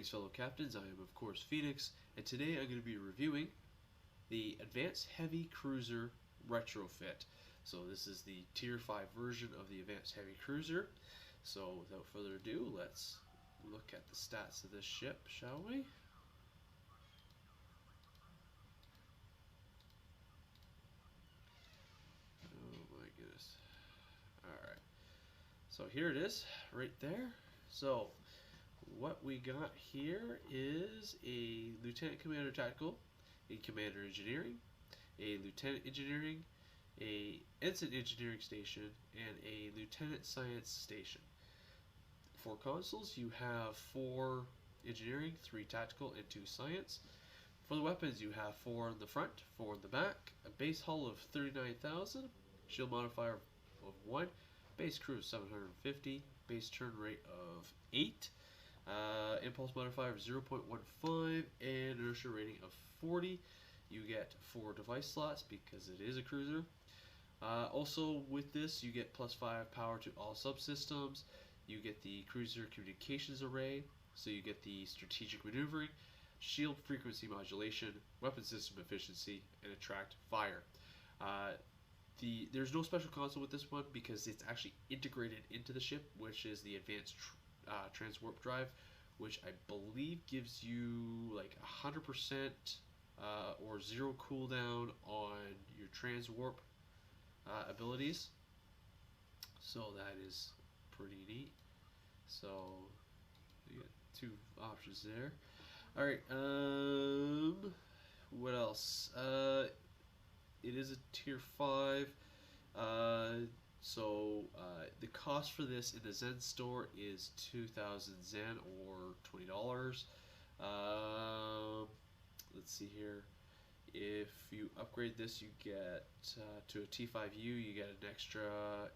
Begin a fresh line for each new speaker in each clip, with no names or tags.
Greetings, fellow captains. I am, of course, Phoenix, and today I'm going to be reviewing the Advanced Heavy Cruiser Retrofit. So this is the Tier 5 version of the Advanced Heavy Cruiser. So without further ado, let's look at the stats of this ship, shall we? Oh my goodness. Alright. So here it is, right there. So what we got here is a Lieutenant Commander Tactical, a Commander Engineering, a Lieutenant Engineering, a Ensign Engineering Station, and a Lieutenant Science Station. For consoles, you have 4 Engineering, 3 Tactical, and 2 Science. For the weapons, you have 4 in the front, 4 in the back, a base hull of 39,000, shield modifier of 1, base crew of 750, base turn rate of 8, impulse modifier of 0.15, and inertia rating of 40. You get 4 device slots because it is a cruiser. Also with this, you get +5 power to all subsystems. You get the cruiser communications array, so you get the strategic maneuvering, shield frequency modulation, weapon system efficiency, and attract fire. There's no special console with this one because it's actually integrated into the ship, which is the advanced transwarp drive, which I believe gives you like 100% or 0 cooldown on your transwarp abilities. So that is pretty neat. So you get 2 options there. Alright, what else? It is a tier 5. The cost for this in the Zen store is 2,000 Zen or $20. Let's see here. If you upgrade this, you get to a T5U, you get an extra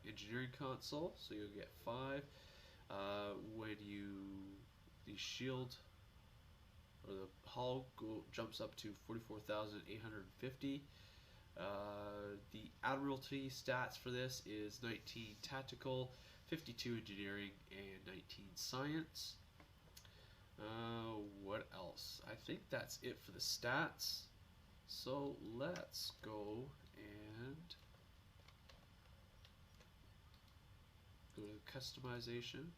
engineering console, so you'll get 5. When the shield or the hull jumps up to 44,850. The Admiralty stats for this is 19 Tactical, 52 Engineering, and 19 Science. What else? I think that's it for the stats. So let's go and go to customization.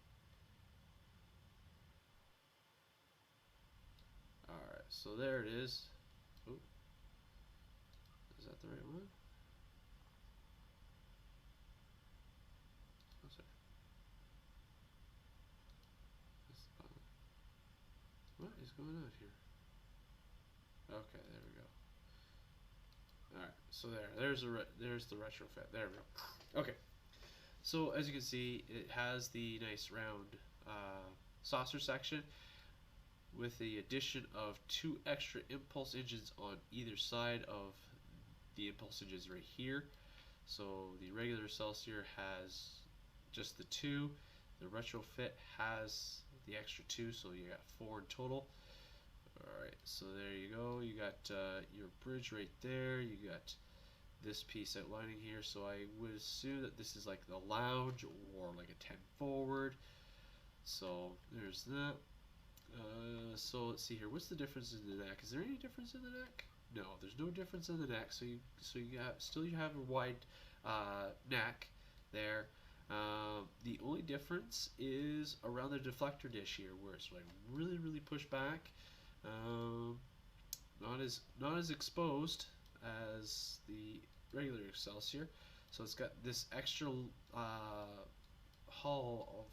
Alright, so there it is. Oh, is that the right one? Oh, sorry. What is going on here? Okay, there we go. Alright, so there's the retrofit. There we go. Okay, so as you can see, it has the nice round saucer section with the addition of 2 extra impulse engines on either side of the impulse engines right here. So the regular Excelsior has just the 2. The retrofit has the extra 2, so you got 4 in total. Alright, so there you go. You got your bridge right there. You got this piece outlining here. So I would assume that this is like the lounge or like a 10 forward. So there's that. So let's see here. What's the difference in the neck? Is there any difference in the neck? No, there's no difference in the neck. So you have a wide neck there. The only difference is around the deflector dish here, where it's like really pushed back. Not as exposed as the regular Excelsior. So it's got this extra hull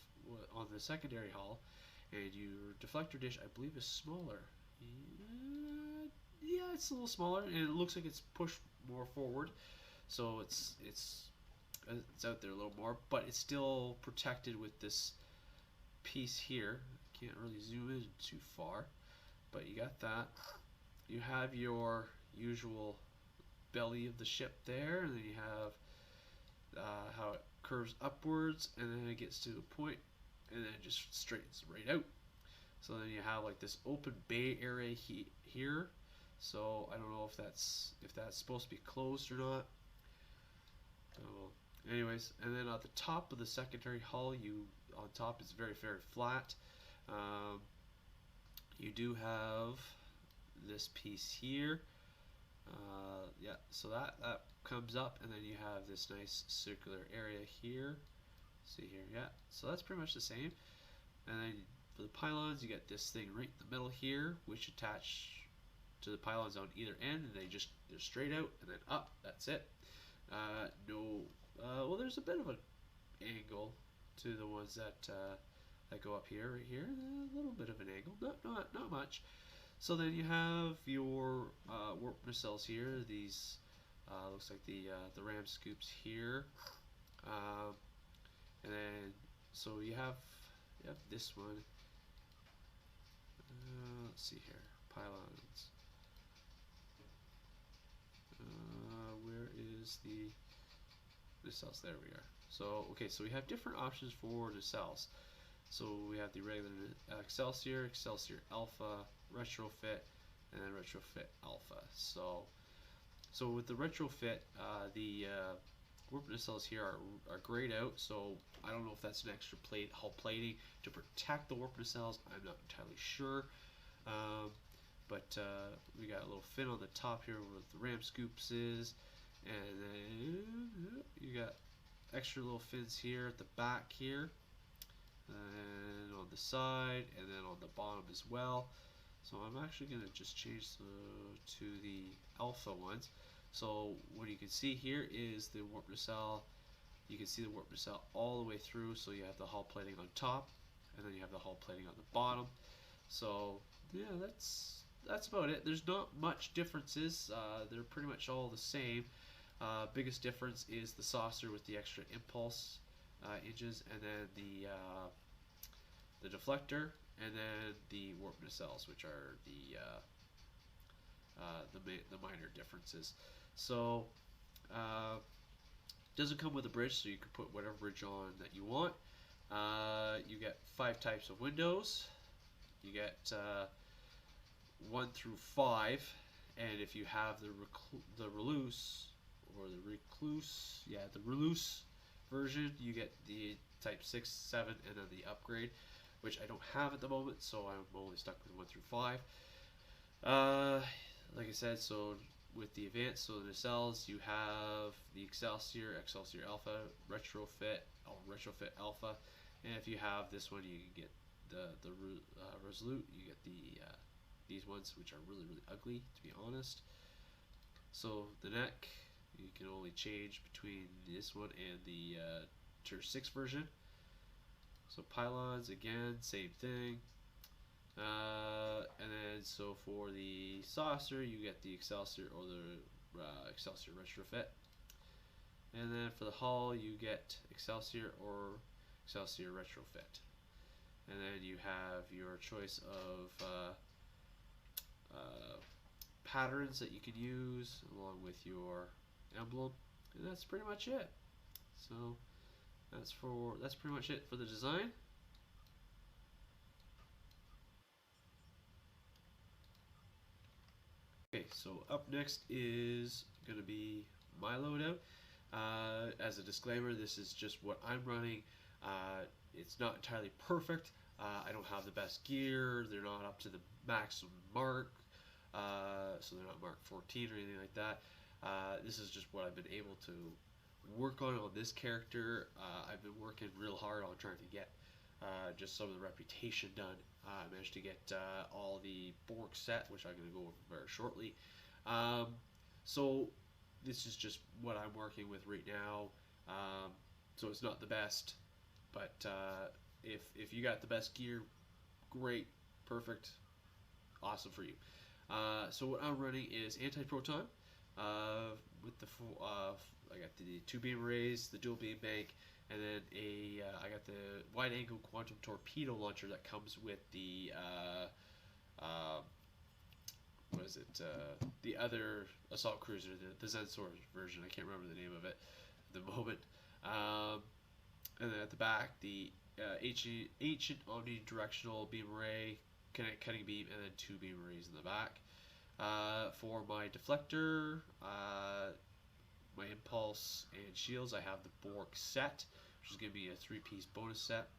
on the secondary hull, and your deflector dish, I believe, is smaller. Yeah, it's a little smaller, and it looks like it's pushed more forward. So it's out there a little more, but it's still protected with this piece here. Can't really zoom in too far, but you got that. You have your usual belly of the ship there, and then you have how it curves upwards, and then it gets to a point, and then it just straightens right out. So then you have like this open bay area here. So I don't know if that's supposed to be closed or not. Anyways, and then at the top of the secondary hull, on top it's very flat. you do have this piece here. Yeah, so that comes up, and then you have this nice circular area here. See here, yeah. So that's pretty much the same. And then for the pylons, you get this thing right in the middle here, which attach to the pylons on either end, and they're straight out and then up. That's it. No, well, there's a bit of an angle to the ones that go up here, right here. A little bit of an angle, not much. So then you have your warp nacelles here. These looks like the ram scoops here, and then so you have this one. Let's see here, pylons. Where is the nacelles? There we are. So okay, so we have different options for nacelles. So we have the regular Excelsior, Excelsior Alpha, Retrofit, and then Retrofit Alpha. So with the Retrofit, the warp nacelles here are grayed out. So I don't know if that's an extra hull plating to protect the warp nacelles. I'm not entirely sure. But we got a little fin on the top here where the ram scoops is, and then you got extra little fins here at the back here, and on the side, and then on the bottom as well. So I'm actually going to just change to the alpha ones. So what you can see here is the warp nacelle. You can see the warp nacelle all the way through. So you have the hull plating on top, and then you have the hull plating on the bottom. So yeah, that's about it. There's not much differences. They're pretty much all the same. Biggest difference is the saucer with the extra impulse engines, and then the deflector, and then the warp nacelles, which are the minor differences. So doesn't come with a bridge, so you can put whatever bridge on that you want. You get 5 types of windows. You get 1 through 5, and if you have the Relus or the Recluse, the Relus version, you get the type 6, 7, and then the upgrade, which I don't have at the moment, so I'm only stuck with 1 through 5. Like I said, so with the advanced, so the nacelles, you have the Excelsior, Excelsior Alpha, Retrofit, or Retrofit Alpha, and if you have this one, you can get the Resolute. You get these ones, which are really ugly, to be honest. So the neck, you can only change between this one and the Tier 6 version. So pylons, again, same thing. And then so for the saucer, you get the Excelsior or the Excelsior Retrofit. And then for the hull, you get Excelsior or Excelsior Retrofit. And then you have your choice of patterns that you can use along with your emblem, and that's pretty much it. So that's pretty much it for the design. Okay, so up next is going to be my loadout. As a disclaimer, this is just what I'm running. It's not entirely perfect. I don't have the best gear. They're not up to the maximum mark. So they're not Mark 14 or anything like that. This is just what I've been able to work on this character. I've been working real hard on trying to get just some of the reputation done. I managed to get all the Borg set, which I'm going to go over very shortly. So this is just what I'm working with right now. So it's not the best, but if you got the best gear, great, perfect, awesome for you. So what I'm running is anti-proton with the I got the 2 beam arrays, the dual beam bank, and then I got the wide angle quantum torpedo launcher that comes with the what is it? The other assault cruiser, the Zensor version. I can't remember the name of it at the moment. And then at the back, the ancient omnidirectional beam array, cutting beam, and then 2 beam arrays in the back. For my deflector, my impulse and shields, I have the Borg set, which is going to be a 3-piece bonus set.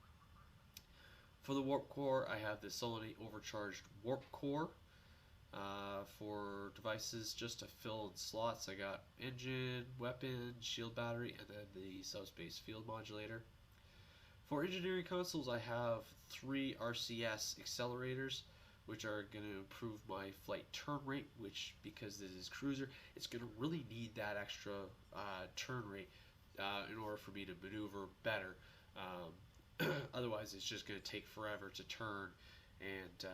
For the warp core, I have the selenite overcharged warp core. For devices, just to fill in slots, I got engine, weapon, shield battery, and then the subspace field modulator. For engineering consoles, I have 3 RCS accelerators, which are going to improve my flight turn rate, which, because this is cruiser, it's going to really need that extra turn rate in order for me to maneuver better. Otherwise, it's just going to take forever to turn, and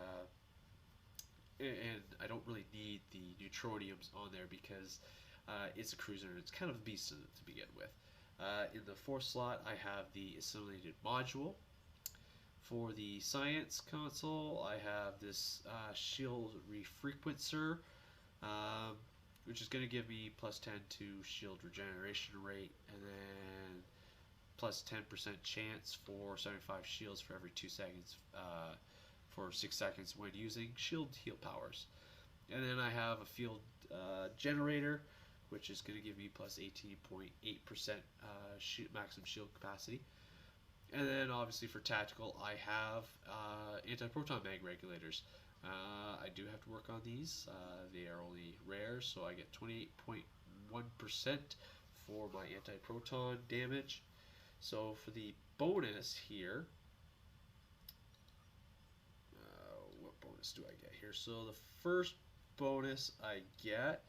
I don't really need the neutroniums on there because it's a cruiser and it's kind of a beast to begin with. In the 4th slot, I have the assimilated module. For the science console, I have this shield refrequencer, which is going to give me plus 10 to shield regeneration rate, and then plus 10% chance for 75 shields for every 2 seconds for 6 seconds when using shield heal powers. And then I have a field generator, which is going to give me plus 18.8% maximum shield capacity. And then obviously for tactical, I have anti-proton mag regulators. I do have to work on these. They are only rare, so I get 28.1% for my anti-proton damage. So for the bonus here, what bonus do I get here? So the first bonus I get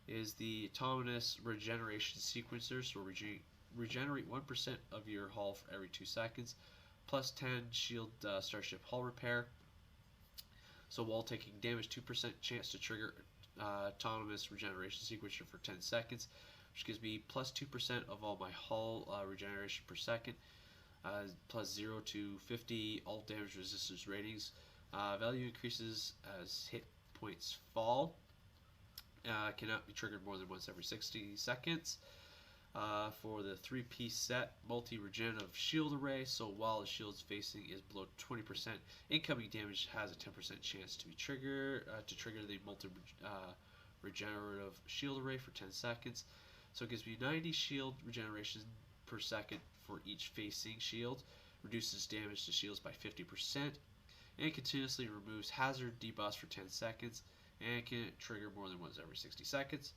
is the autonomous regeneration sequencer. So regenerate 1% of your hull for every 2 seconds, plus 10 shield starship hull repair. So while taking damage, 2% chance to trigger autonomous regeneration sequencer for 10 seconds, which gives me plus 2% of all my hull regeneration per second, plus 0 to 50 all damage resistance ratings. Value increases as hit points fall. Cannot be triggered more than once every 60 seconds. For the 3-piece set, multi-regen of shield array, so while the shield's facing is below 20%, incoming damage has a 10% chance to be trigger the multi-regenerative shield array for 10 seconds. So it gives me 90 shield regeneration per second for each facing shield, reduces damage to shields by 50%, and continuously removes hazard debuffs for 10 seconds, and can trigger more than once every 60 seconds.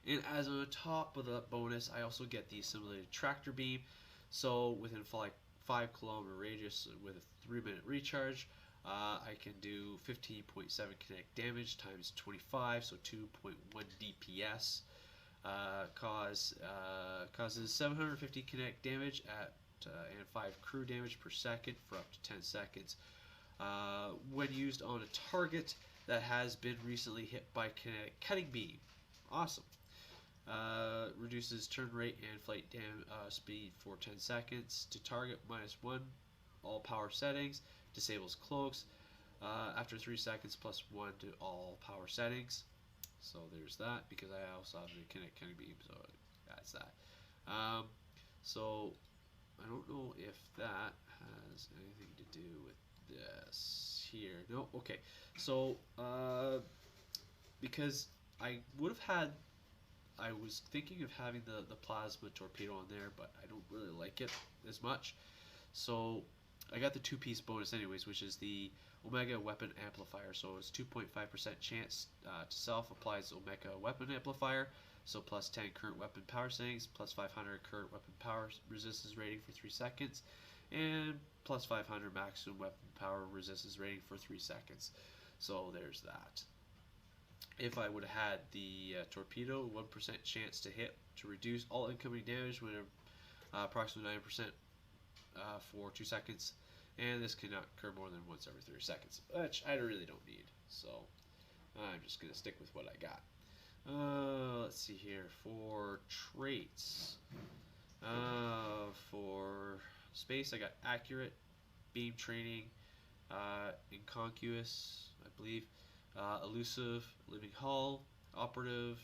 And as on top of the bonus, I also get the assimilated tractor beam. So within 5-kilometer radius with a 3-minute recharge, I can do 15.7 kinetic damage times 25, so 2.1 DPS. Causes 750 kinetic damage and 5 crew damage per second for up to 10 seconds. When used on a target that has been recently hit by kinetic cutting beam. Awesome. Reduces turn rate and flight speed for 10 seconds to target -1 all power settings. Disables cloaks after 3 seconds plus 1 to all power settings. So there's that, because I also have the kinetic cutting beam, so that's that. So I don't know if that has anything to do with this here. No? Okay. So because I was thinking of having the plasma torpedo on there, but I don't really like it as much. So I got the 2-piece bonus anyways, which is the Omega Weapon Amplifier. So it's 2.5% chance to self applies Omega Weapon Amplifier. So plus 10 current weapon power settings, plus 500 current weapon power resistance rating for 3 seconds, and plus 500 maximum weapon power resistance rating for 3 seconds. So there's that. If I would have had the torpedo, 1% chance to hit to reduce all incoming damage when approximately 9% for 2 seconds, and this cannot occur more than once every 30 seconds, which I really don't need. So I'm just going to stick with what I got. Let's see here. For traits, for space, I got accurate, beam training, inconspicuous, I believe, elusive, living hull, operative,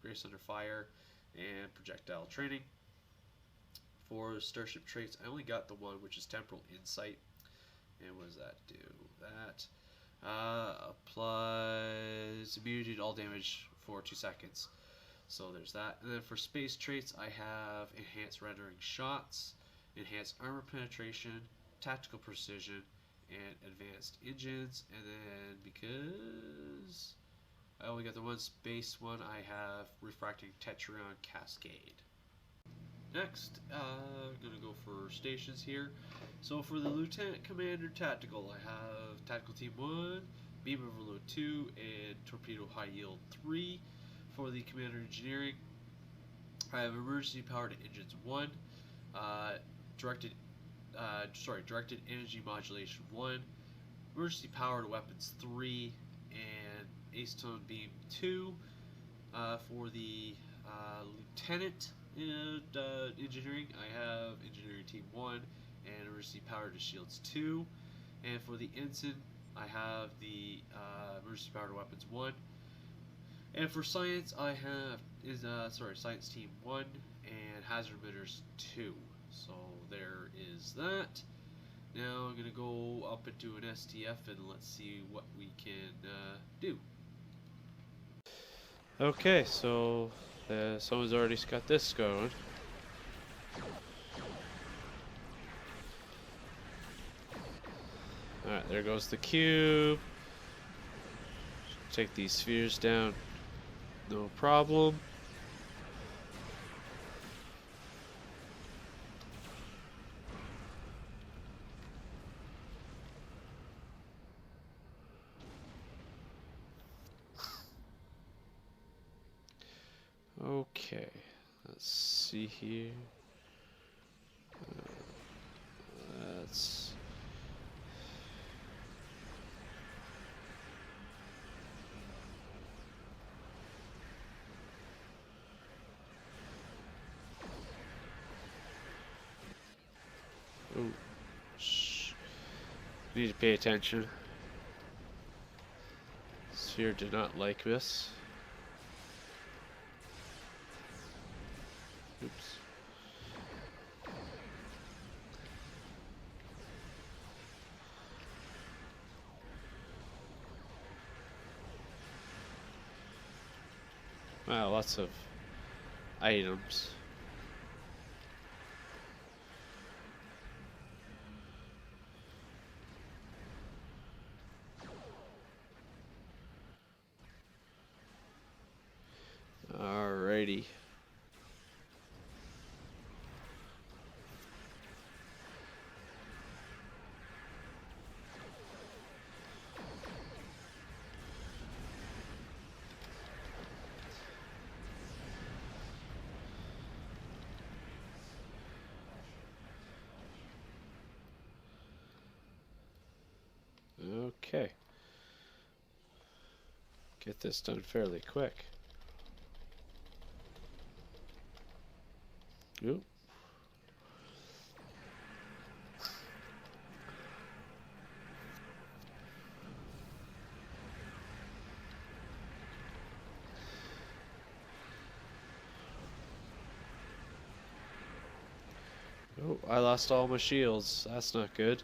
grace under fire, and projectile training. For starship traits, I only got the one, which is temporal insight. And what does that do? That applies immunity to all damage for 2 seconds. So there's that. And then for space traits, I have enhanced rendering shots, enhanced armor penetration, tactical precision, and advanced engines. And then because I only got the one space one, I have refracting Tetrion Cascade. Next, I'm going to go for stations here. So for the Lieutenant Commander Tactical, I have Tactical Team 1, Beam Overload 2, and Torpedo High Yield 3. For the Commander Engineering, I have Emergency Powered Engines 1, Directed Energy Modulation 1, Emergency Powered Weapons 3, and Acetone Beam 2. For the Lieutenant Engineering, I have Engineering Team 1 and Emergency Powered Shields 2. And for the Ensign, I have the Emergency Powered Weapons 1. And for Science, I have Science Team 1 and Hazard Emitters 2. So there is that. Now I'm going to go up into an STF and let's see what we can do. Okay, so someone's already got this going. Alright, there goes the cube. Take these spheres down, no problem. Okay, let's see here. Let's... Oh, shh. Need to pay attention. Sphere did not like this. Oops. Wow, lots of items. Alrighty. Okay. Get this done fairly quick. Oop. Oh, I lost all my shields. That's not good.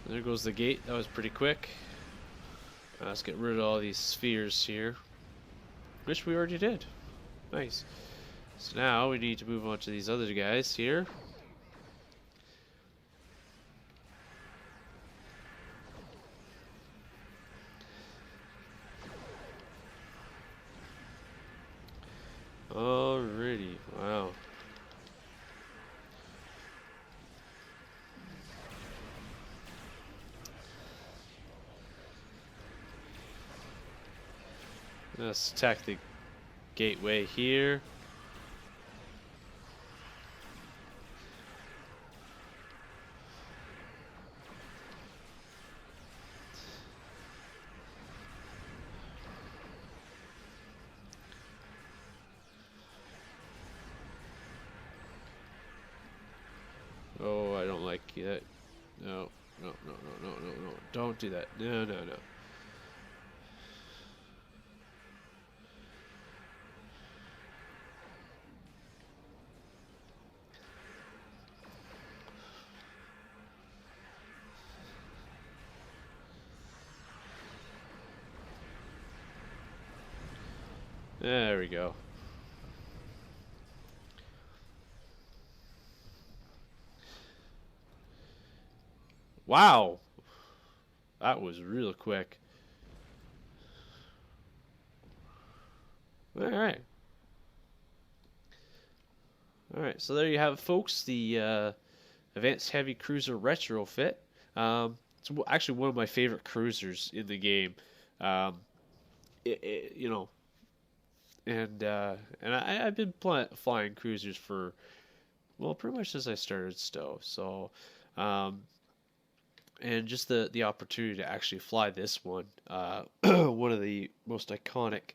There goes the gate. That was pretty quick. Let's get rid of all these spheres here, which we already did. Nice. So now we need to move on to these other guys here. Alrighty. Wow. Let's attack the gateway here. Oh, I don't like that. No, no, no, no, no, no, no. Don't do that. No, no, no. There we go. Wow, that was real quick. All right. All right, so there you have it, folks. The Advanced Heavy Cruiser Retrofit. It's actually one of my favorite cruisers in the game. Um, you know, I've been flying cruisers for, well, pretty much since I started Stowe. So, um, and just the opportunity to actually fly this one, one of the most iconic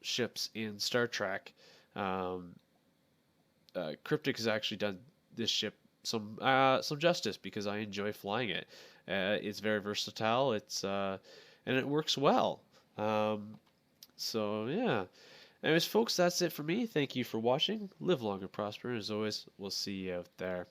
ships in Star Trek. Um, Cryptic has actually done this ship some justice because I enjoy flying it. It's very versatile. And it works well. So yeah. Anyways, folks, that's it for me. Thank you for watching. Live long and prosper. As always, we'll see you out there.